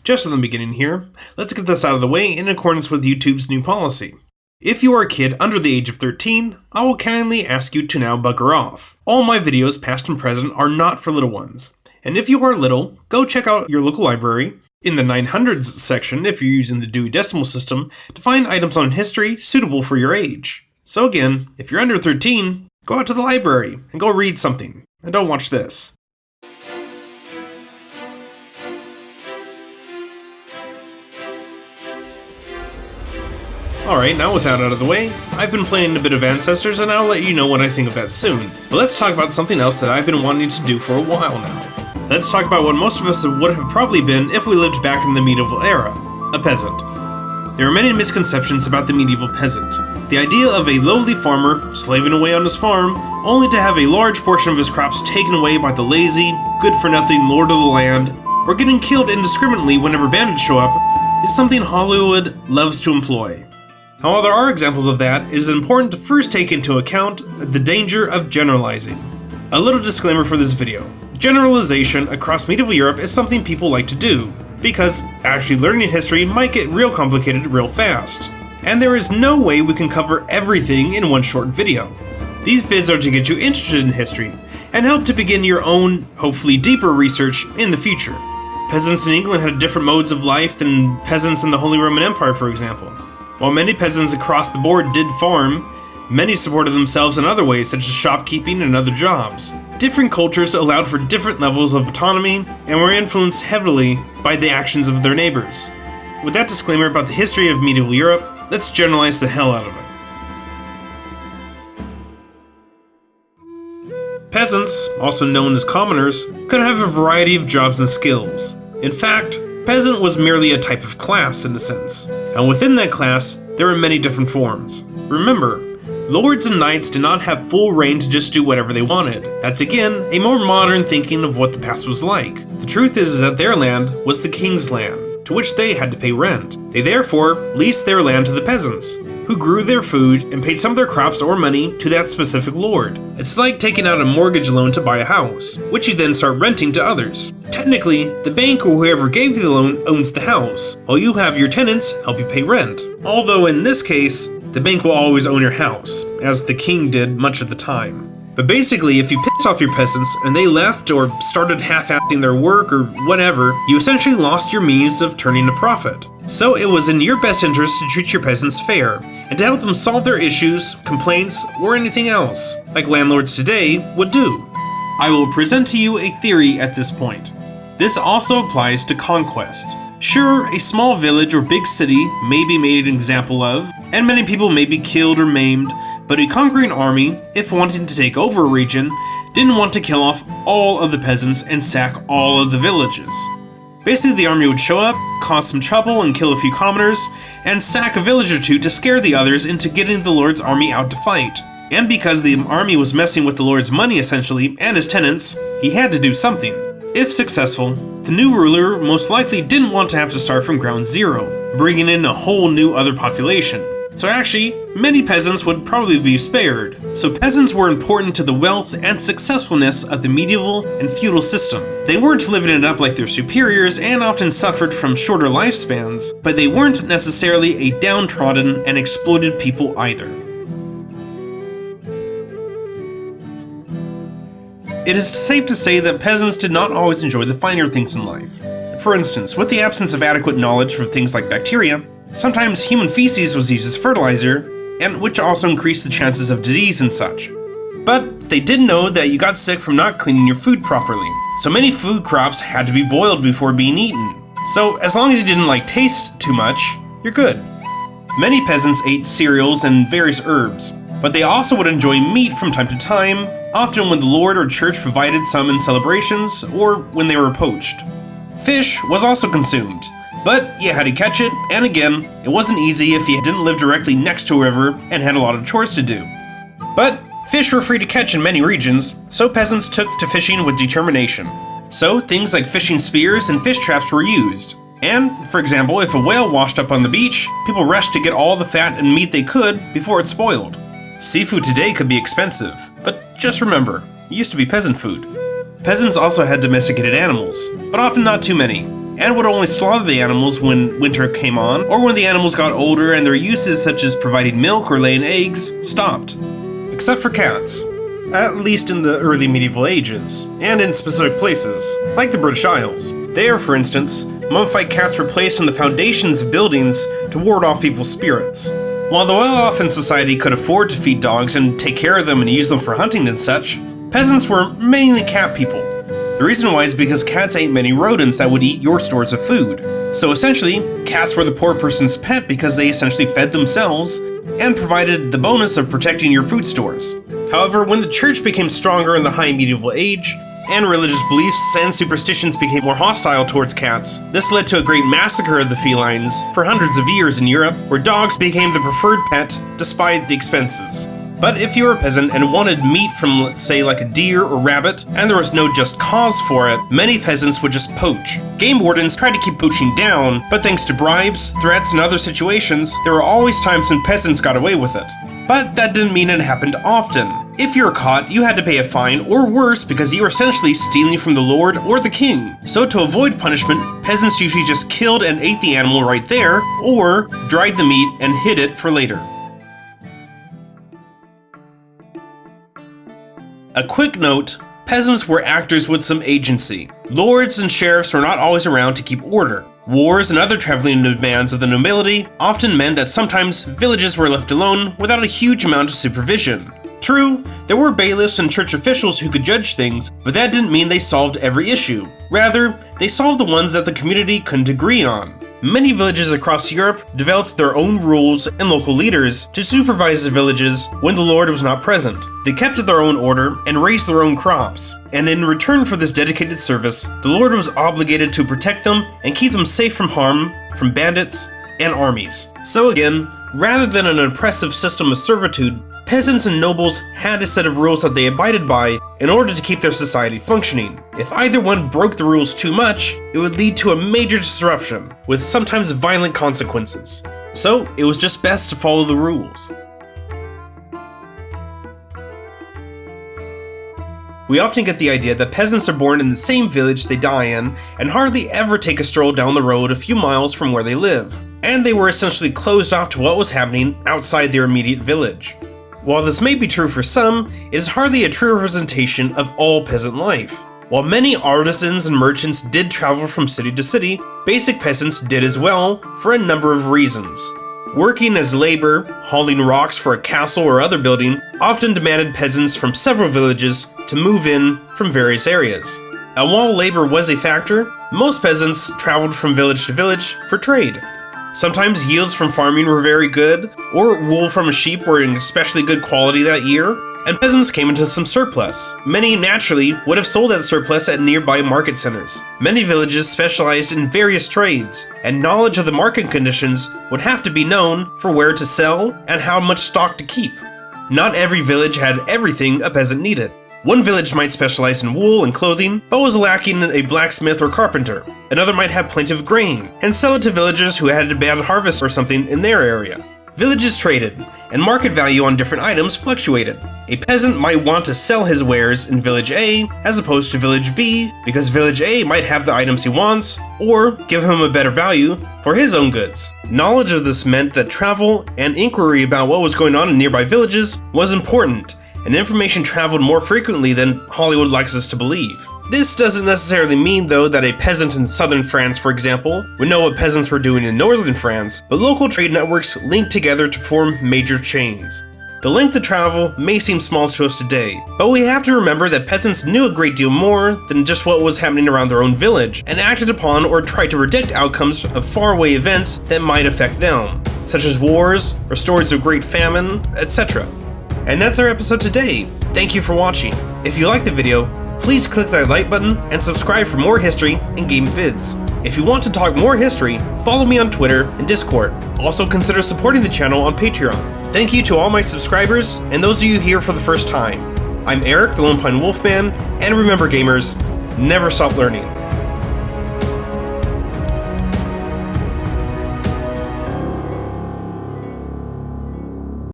Just in the beginning here, let's get this out of the way in accordance with YouTube's new policy. If you are a kid under the age of 13, I will kindly ask you to now bugger off. All my videos, past and present, are not for little ones. And if you are little, go check out your local library, in the 900s section if you're using the Dewey Decimal System, to find items on history suitable for your age. So again, if you're under 13, go out to the library and go read something, and don't watch this. Alright, now with that out of the way, I've been playing a bit of Ancestors and I'll let you know what I think of that soon. But let's talk about something else that I've been wanting to do for a while now. Let's talk about what most of us would have probably been if we lived back in the medieval era, a peasant. There are many misconceptions about the medieval peasant. The idea of a lowly farmer slaving away on his farm, only to have a large portion of his crops taken away by the lazy, good-for-nothing lord of the land, or getting killed indiscriminately whenever bandits show up, is something Hollywood loves to employ. While there are examples of that, it is important to first take into account the danger of generalizing. A little disclaimer for this video. Generalization across medieval Europe is something people like to do, because actually learning history might get real complicated real fast. And there is no way we can cover everything in one short video. These vids are to get you interested in history, and help to begin your own, hopefully deeper research in the future. Peasants in England had different modes of life than peasants in the Holy Roman Empire, for example. While many peasants across the board did farm, many supported themselves in other ways such as shopkeeping and other jobs. Different cultures allowed for different levels of autonomy and were influenced heavily by the actions of their neighbors. With that disclaimer about the history of medieval Europe, let's generalize the hell out of it. Peasants, also known as commoners, could have a variety of jobs and skills. In fact, peasant was merely a type of class in a sense, and within that class, there are many different forms. Remember, lords and knights did not have full reign to just do whatever they wanted. That's again, a more modern thinking of what the past was like. The truth is that their land was the king's land, to which they had to pay rent. They therefore leased their land to the peasants, who grew their food and paid some of their crops or money to that specific lord. It's like taking out a mortgage loan to buy a house, which you then start renting to others. Technically, the bank or whoever gave you the loan owns the house, while you have your tenants help you pay rent. Although in this case, the bank will always own your house, as the king did much of the time. But basically, if you pissed off your peasants and they left or started half-assing their work or whatever, you essentially lost your means of turning a profit. So it was in your best interest to treat your peasants fair, and to help them solve their issues, complaints, or anything else, like landlords today would do. I will present to you a theory at this point. This also applies to conquest. Sure, a small village or big city may be made an example of, and many people may be killed or maimed, but a conquering army, if wanting to take over a region, didn't want to kill off all of the peasants and sack all of the villages. Basically, the army would show up, cause some trouble and kill a few commoners, and sack a village or two to scare the others into getting the lord's army out to fight. And because the army was messing with the lord's money essentially, and his tenants, he had to do something. If successful, the new ruler most likely didn't want to have to start from ground zero, bringing in a whole new other population. So actually, many peasants would probably be spared. So peasants were important to the wealth and successfulness of the medieval and feudal system. They weren't living it up like their superiors and often suffered from shorter lifespans, but they weren't necessarily a downtrodden and exploited people either. It is safe to say that peasants did not always enjoy the finer things in life. For instance, with the absence of adequate knowledge for things like bacteria, sometimes human feces was used as fertilizer, and which also increased the chances of disease and such. But they did know that you got sick from not cleaning your food properly, so many food crops had to be boiled before being eaten. So as long as you didn't taste too much, you're good. Many peasants ate cereals and various herbs, but they also would enjoy meat from time to time, often when the lord or church provided some in celebrations, or when they were poached. Fish was also consumed, but you had to catch it, and again, it wasn't easy if you didn't live directly next to a river and had a lot of chores to do. But fish were free to catch in many regions, so peasants took to fishing with determination. So things like fishing spears and fish traps were used. And, for example, if a whale washed up on the beach, people rushed to get all the fat and meat they could before it spoiled. Seafood today could be expensive, but just remember, it used to be peasant food. Peasants also had domesticated animals, but often not too many, and would only slaughter the animals when winter came on, or when the animals got older and their uses such as providing milk or laying eggs stopped. Except for cats. At least in the early medieval ages, and in specific places, like the British Isles. There, for instance, mummified cats were placed on the foundations of buildings to ward off evil spirits. While the well-off in society could afford to feed dogs and take care of them and use them for hunting and such, peasants were mainly cat people. The reason why is because cats ate many rodents that would eat your stores of food. So essentially, cats were the poor person's pet because they essentially fed themselves and provided the bonus of protecting your food stores. However, when the church became stronger in the high medieval age, and religious beliefs and superstitions became more hostile towards cats, this led to a great massacre of the felines for hundreds of years in Europe, where dogs became the preferred pet despite the expenses. But if you were a peasant and wanted meat from, let's say, like a deer or rabbit, and there was no just cause for it, many peasants would just poach. Game wardens tried to keep poaching down, but thanks to bribes, threats, and other situations, there were always times when peasants got away with it. But that didn't mean it happened often. If you were caught, you had to pay a fine, or worse, because you were essentially stealing from the lord or the king. So to avoid punishment, peasants usually just killed and ate the animal right there, or dried the meat and hid it for later. A quick note, peasants were actors with some agency. Lords and sheriffs were not always around to keep order. Wars and other traveling demands of the nobility often meant that sometimes villages were left alone without a huge amount of supervision. True, there were bailiffs and church officials who could judge things, but that didn't mean they solved every issue. Rather, they solved the ones that the community couldn't agree on. Many villages across Europe developed their own rules and local leaders to supervise the villages when the lord was not present. They kept their own order and raised their own crops, and in return for this dedicated service, the lord was obligated to protect them and keep them safe from harm from bandits and armies. So again, rather than an oppressive system of servitude, peasants and nobles had a set of rules that they abided by in order to keep their society functioning. If either one broke the rules too much, it would lead to a major disruption, with sometimes violent consequences. So, it was just best to follow the rules. We often get the idea that peasants are born in the same village they die in, and hardly ever take a stroll down the road a few miles from where they live, and they were essentially closed off to what was happening outside their immediate village. While this may be true for some, it is hardly a true representation of all peasant life. While many artisans and merchants did travel from city to city, basic peasants did as well for a number of reasons. Working as labor, hauling rocks for a castle or other building, often demanded peasants from several villages to move in from various areas. And while labor was a factor, most peasants traveled from village to village for trade. Sometimes yields from farming were very good, or wool from a sheep were in especially good quality that year, and peasants came into some surplus. Many naturally would have sold that surplus at nearby market centers. Many villages specialized in various trades, and knowledge of the market conditions would have to be known for where to sell and how much stock to keep. Not every village had everything a peasant needed. One village might specialize in wool and clothing, but was lacking a blacksmith or carpenter. Another might have plenty of grain, and sell it to villagers who had a bad harvest or something in their area. Villages traded, and market value on different items fluctuated. A peasant might want to sell his wares in Village A as opposed to Village B, because Village A might have the items he wants, or give him a better value for his own goods. Knowledge of this meant that travel and inquiry about what was going on in nearby villages was important, and information traveled more frequently than Hollywood likes us to believe. This doesn't necessarily mean, though, that a peasant in southern France, for example, would know what peasants were doing in northern France, but local trade networks linked together to form major chains. The length of travel may seem small to us today, but we have to remember that peasants knew a great deal more than just what was happening around their own village, and acted upon or tried to predict outcomes of faraway events that might affect them, such as wars or stories of great famine, etc. And that's our episode today. Thank you for watching. If you liked the video, please click that like button and subscribe for more history and game vids. If you want to talk more history, follow me on Twitter and Discord. Also consider supporting the channel on Patreon. Thank you to all my subscribers and those of you here for the first time. I'm Eric, the LonePineWolfman, and remember gamers, never stop learning.